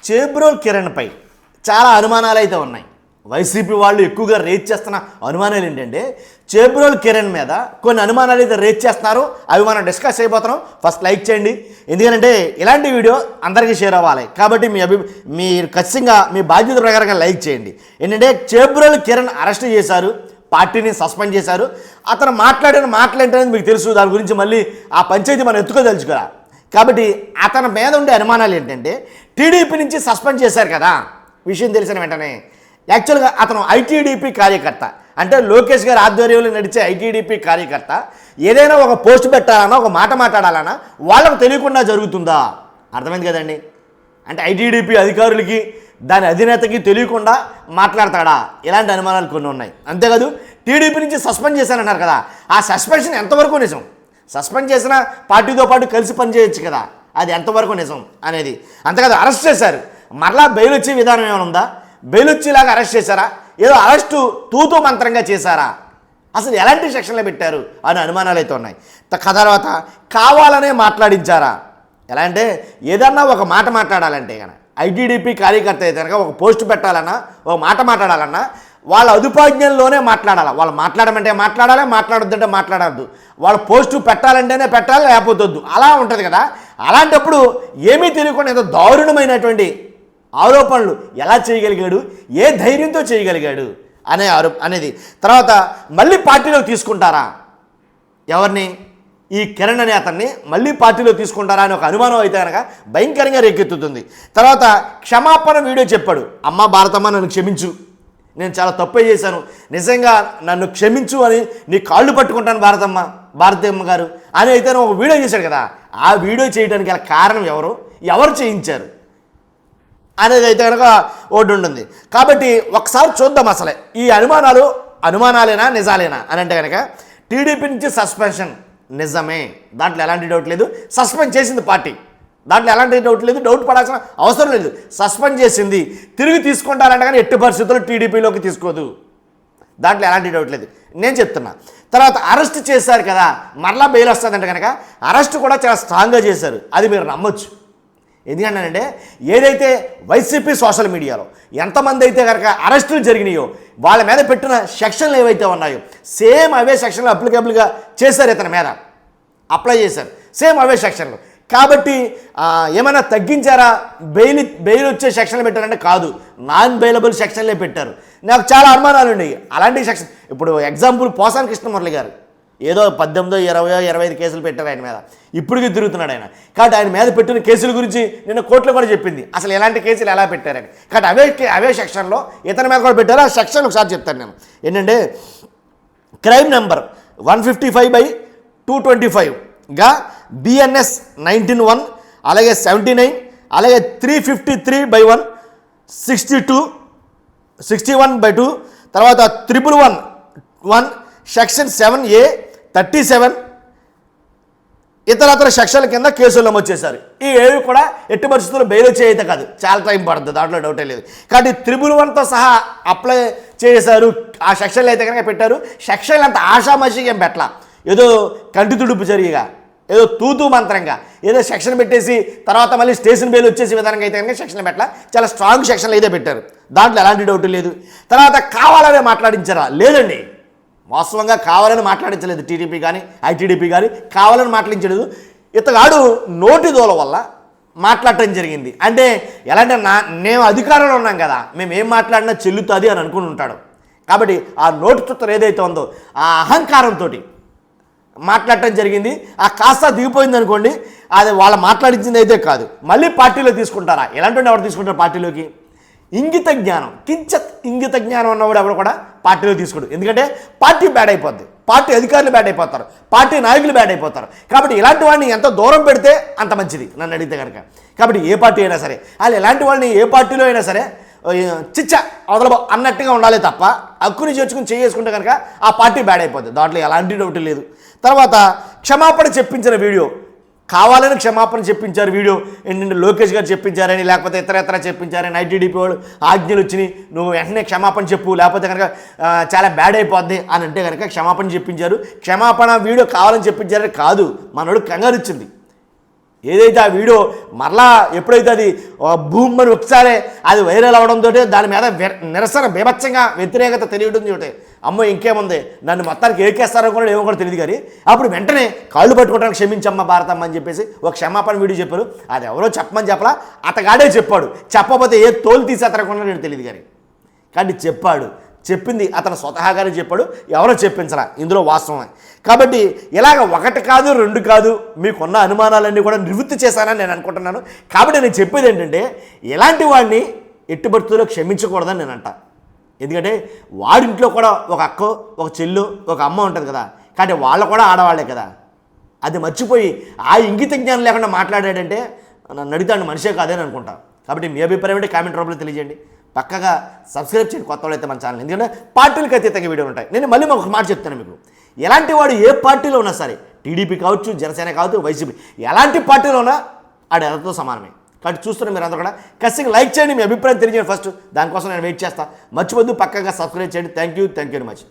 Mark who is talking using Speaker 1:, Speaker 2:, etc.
Speaker 1: చేబ్రోల్ కిరణ్పై చాలా అనుమానాలు అయితే ఉన్నాయి. వైసీపీ వాళ్ళు ఎక్కువగా రేజ్ చేస్తున్న అనుమానాలు ఏంటంటే చేబ్రోల్ కిరణ్ మీద కొన్ని అనుమానాలు అయితే రేజ్ చేస్తున్నారు. అవి మనం డిస్కస్ చేయబోతున్నాం. ఫస్ట్ లైక్ చేయండి, ఎందుకంటే ఇలాంటి వీడియో అందరికీ షేర్ అవ్వాలి కాబట్టి మీరు ఖచ్చితంగా మీ బాధ్యత ప్రకారంగా లైక్ చేయండి. ఏంటంటే చేబ్రోల్ కిరణ్ అరెస్ట్ చేశారు, పార్టీని సస్పెండ్ చేశారు. అతను మాట్లాడిన మాటలు ఏంటనేది మీకు తెలుసు. దాని గురించి మళ్ళీ ఆ పంచాయతీ మనం ఎత్తుకోదలుచుకోరా. కాబట్టి అతని మీద ఉండే అనుమానాలు ఏంటంటే టీడీపీ నుంచి సస్పెండ్ చేశారు కదా, విషయం తెలిసిన వెంటనే యాక్చువల్గా అతను ఐటీడీపీ కార్యకర్త, అంటే లోకేష్ గారి ఆధ్వర్యంలో నడిచే ఐటీడీపీ కార్యకర్త. ఏదైనా ఒక పోస్ట్ పెట్టాలన్నా, ఒక మాట మాట్లాడాలన్నా వాళ్ళకు తెలియకుండా జరుగుతుందా? అర్థమైంది కదండి. అంటే ఐటీడీపీ అధికారులకి దాని అధినేతకి తెలియకుండా మాట్లాడతాడా? ఇలాంటి అనుమానాలు కొన్ని ఉన్నాయి. అంతేకాదు టీడీపీ నుంచి సస్పెండ్ చేశారన్నారు కదా, ఆ సస్పెన్షన్ ఎంతవరకు నిజం? సస్పెండ్ చేసిన పార్టీతో పాటు కలిసి పనిచేయచ్చు కదా, అది ఎంతవరకు నిజం అనేది. అంతేకాదు అరెస్ట్ చేశారు, మరలా బెయిల్ వచ్చే విధానం ఏమైనా ఉందా? బెయిల్ వచ్చేలాగా అరెస్ట్ చేశారా? ఏదో అరెస్టు తూతూ మంత్రంగా చేశారా? అసలు ఎలాంటి సెక్షన్లు పెట్టారు అనే అనుమానాలు అయితే ఉన్నాయి. తర్వాత కావాలనే మాట్లాడించారా? ఎలా అంటే ఏదన్నా ఒక మాట మాట్లాడాలంటే కనుక ఐటీడీపీ కార్యకర్త అయితే కనుక ఒక పోస్ట్ పెట్టాలన్నా, ఒక మాట మాట్లాడాలన్నా వాళ్ళ అదుపాజ్ఞంలోనే మాట్లాడాలి. వాళ్ళు మాట్లాడమంటే మాట్లాడాలి, మాట్లాడొద్దంటే మాట్లాడద్దు. వాళ్ళు పోస్టు పెట్టాలంటేనే పెట్టాలి, లేకపోతే వద్దు, అలా ఉంటుంది కదా. అలాంటప్పుడు ఏమీ తెలియకుండా ఏదో దారుణమైనటువంటి ఆరోపణలు ఎలా చేయగలిగాడు, ఏ ధైర్యంతో చేయగలిగాడు అనేది. తర్వాత మళ్ళీ పార్టీలోకి తీసుకుంటారా ఎవరిని? ఈ కిరణ్ అనే అతన్ని మళ్ళీ పార్టీలో తీసుకుంటారా అని ఒక అనుమానం అయితే కనుక భయంకరంగా రేకెత్తుతుంది. తర్వాత క్షమాపణ వీడియో చెప్పాడు. అమ్మ భారతమ్మ నన్ను క్షమించు, నేను చాలా తప్పే చేశాను, నిజంగా నన్ను క్షమించు అని నీ కాళ్ళు పట్టుకుంటాను భారతమ్మ గారు అని అయితే ఒక వీడియో చేశాడు కదా. ఆ వీడియో చేయడానికి గల కారణం ఎవరు చేయించారు అనేది అయితే కనుక ఒకటి ఉంటుంది. కాబట్టి ఒకసారి చూద్దాం అసలే ఈ అనుమానాలేనా నిజాలేనా అని. అంటే కనుక టీడీపీ నుంచి సస్పెన్షన్ నిజమే, దాంట్లో ఎలాంటి డౌట్ లేదు. సస్పెండ్ చేసింది పార్టీ, దాంట్లో ఎలాంటి డౌట్ లేదు, డౌట్ పడాల్సిన అవసరం లేదు. సస్పెండ్ చేసింది, తిరిగి తీసుకుంటారంటే కానీ ఎట్టి పరిస్థితుల్లో టీడీపీలోకి తీసుకోదు, దాంట్లో ఎలాంటి డౌట్ లేదు, నేను చెప్తున్నా. తర్వాత అరెస్ట్ చేశారు కదా, మరలా బెయిల్ వస్తుందంటే కనుక అరెస్ట్ కూడా చాలా స్ట్రాంగ్గా చేశారు, అది మీరు నమ్మొచ్చు. ఎందుకంటే ఏదైతే వైసీపీ సోషల్ మీడియాలో ఎంతమంది అయితే కనుక అరెస్టులు జరిగినాయో వాళ్ళ మీద పెట్టిన సెక్షన్లు ఏవైతే ఉన్నాయో సేమ్ అవే సెక్షన్లు అప్లికేబుల్గా చేశారు, ఇతని మీద అప్లై చేశారు, సేమ్ అవే సెక్షన్లు. కాబట్టి ఏమైనా తగ్గించారా? బెయిల్ వచ్చే సెక్షన్లు పెట్టారంటే కాదు, నాన్ బెయిలబుల్ సెక్షన్లే పెట్టారు. నాకు చాలా అనుమానాలు ఉన్నాయి అలాంటి సెక్షన్. ఇప్పుడు ఎగ్జాంపుల్ పోసాని కృష్ణమురళి గారు ఏదో 18, 20, 25 కేసులు పెట్టారు ఆయన మీద, ఇప్పటికీ తిరుగుతున్నాడు ఆయన. కాబట్టి ఆయన మీద పెట్టిన కేసుల గురించి నిన్న కోర్టులో కూడా చెప్పింది అసలు ఎలాంటి కేసులు ఎలా పెట్టారని. కాబట్టి అవే సెక్షన్లో ఇతని మీద కూడా పెట్టారు. ఆ సెక్షన్ ఒకసారి చెప్తాను నేను. ఏంటంటే క్రైమ్ నెంబర్ 155/225గా BNS 19(1), అలాగే 79, అలాగే 353/1, 62, 61/2, తర్వాత 111, సెక్షన్ 7A, 37 ఇతర సెక్షన్ల కింద కేసులు నమోదు చేశారు. ఈ ఏవి కూడా ఎట్టి పరిస్థితుల్లో బెయిల్ వచ్చే అయితే కాదు, చాలా టైం పడుతుంది, దాంట్లో డౌటే లేదు. కాబట్టి 111తో సహా అప్లై చేశారు. ఆ సెక్షన్లు అయితే కనుక పెట్టారు. సెక్షన్లు అంత ఆషామాషిగా ఏం పెట్టలా, ఏదో కంటి తుడుపు చర్యగా, ఏదో తూతూ మంత్రంగా ఏదో సెక్షన్ పెట్టేసి తర్వాత మళ్ళీ స్టేషన్ బెయిల్ వచ్చేసి విధానంగా అయితే కనుక సెక్షన్ పెట్టలా, చాలా స్ట్రాంగ్ సెక్షన్లు అయితే పెట్టారు, దాంట్లో ఎలాంటి డౌట్ లేదు. తర్వాత కావాలనే మాట్లాడించారా? లేదండి, వాస్తవంగా కావాలని మాట్లాడించలేదు టీడీపీ కానీ ఐటీడీపీ కానీ, కావాలని మాట్లాడించలేదు. ఇతగాడు నోటి దోల వల్ల మాట్లాడటం జరిగింది. అంటే ఎలా అంటే మేము అధికారంలో ఉన్నాం కదా, మేము ఏం మాట్లాడినా చెల్లుతుంది అని అనుకుని ఉంటాడు. కాబట్టి ఆ నోటి చుట్టూ ఏదైతే ఉందో ఆ అహంకారంతో మాట్లాడటం జరిగింది. ఆ కాస్త దిగిపోయింది అనుకోండి, అది వాళ్ళ మాట్లాడించింది అయితే కాదు. మళ్ళీ పార్టీలో తీసుకుంటారా? ఎలాంటి ఎవరు తీసుకుంటారు పార్టీలోకి? ఇంగిత జ్ఞానం, కించత్ ఇంగిత జ్ఞానం ఉన్నవాడు ఎవరు కూడా పార్టీలో తీసుకోడు. ఎందుకంటే పార్టీ బ్యాడ్ అయిపోద్ది, పార్టీ అధికారులు బ్యాడ్ అయిపోతారు, పార్టీ నాయకులు బ్యాడ్ అయిపోతారు. కాబట్టి ఇలాంటి వాడిని ఎంత దూరం పెడితే అంత మంచిది నన్ను అడిగితే కనుక. కాబట్టి ఏ పార్టీ అయినా సరే వాళ్ళు ఇలాంటి వాళ్ళని ఏ పార్టీలో అయినా సరే చిచ్చ అవతల అన్నట్టుగా ఉండాలి తప్ప హక్కుని చేర్చుకుని చేసుకుంటే కనుక ఆ పార్టీ బ్యాడ్ అయిపోద్ది, దాంట్లో ఎలాంటి డౌట్ లేదు. తర్వాత క్షమాపణ చెప్పించిన వీడియో, కావాలని క్షమాపణ చెప్పించారు వీడియో. ఏంటంటే లోకేష్ గారు చెప్పించారని, లేకపోతే ఇతర చెప్పించారని, ఐటీడీపీ వాళ్ళు ఆజ్ఞలు వచ్చినాయి, నువ్వు వెంటనే క్షమాపణ చెప్పు లేకపోతే కనుక చాలా బ్యాడ్ అయిపోద్ది అని అంటే కనుక క్షమాపణ చెప్పించారు. క్షమాపణ వీడియో కావాలని చెప్పించారని కాదు, మనోడు కంగారు ఇచ్చింది. ఏదైతే ఆ వీడియో మరలా ఎప్పుడైతే అది భూమి అని ఒకసారి అది వైరల్ అవడంతో దాని మీద నిరసన బీభత్సంగా వ్యతిరేకత తెలియడం తోటే అమ్మో ఇంకేముంది నన్ను మొత్తానికి ఏకేస్తారో కూడా ఏమో కూడా తెలియదు కానీ అప్పుడు వెంటనే కాళ్ళు పట్టుకోవడానికి క్షమించమ్మ భారతమ్మ అని చెప్పేసి ఒక క్షమాపణ వీడియో చెప్పారు. అది ఎవరో చెప్పమని చెప్పలా, అతగాడే చెప్పాడు. చెప్పకపోతే ఏ తోలు తీసేస్తారకుండా నేను తెలియదు కానీ కానీ చెప్పాడు. చెప్పింది అతను స్వతహాగానే చెప్పాడు, ఎవరో చెప్పించరా, ఇందులో వాస్తవమే. కాబట్టి ఇలాగ ఒకటి కాదు రెండు కాదు మీకున్న అనుమానాలన్నీ కూడా నివృత్తి చేశానని నేను అనుకుంటున్నాను. కాబట్టి నేను చెప్పేది ఏంటంటే ఇలాంటి వాడిని ఎట్టుబడుతులో క్షమించకూడదని నేను అంట. ఎందుకంటే వాడింట్లో కూడా ఒక అక్కో ఒక చెల్లు ఒక అమ్మ ఉంటుంది కదా, కానీ వాళ్ళు కూడా ఆడవాళ్లే కదా. అది మర్చిపోయి ఆ ఇంగిత జ్ఞానం లేకుండా మాట్లాడాడంటే నన్ను అడిగితే మనిషే కాదని అనుకుంటా. కాబట్టి మీ అభిప్రాయం ఏంటి కామెంట్ రూపంలో తెలియజేయండి. పక్కగా సబ్స్క్రైబ్ చేయండి కొత్త వాళ్ళు అయితే మన ఛానల్, ఎందుకంటే పార్టీలకు అతీతంగా వీడియోలు ఉంటాయి. నేను మళ్ళీ ఒక మాట చెప్తాను మీకు, ఎలాంటి వాడు ఏ పార్టీలో ఉన్నా సరే, టీడీపీ కావచ్చు, జనసేన కావచ్చు, వైసీపీ, ఎలాంటి పార్టీలో ఉన్నా ఆడు ఎవరితో సమానమే. కాబట్టి చూస్తున్న మీరు అందరూ కూడా ఖచ్చితంగా లైక్ చేయండి, మీ అభిప్రాయం తెలియజేయండి ఫస్ట్. దానికోసం నేను వెయిట్ చేస్తాను. మర్చిపోద్దు పక్కగా సబ్స్క్రైబ్ చేయండి. Thank you very much.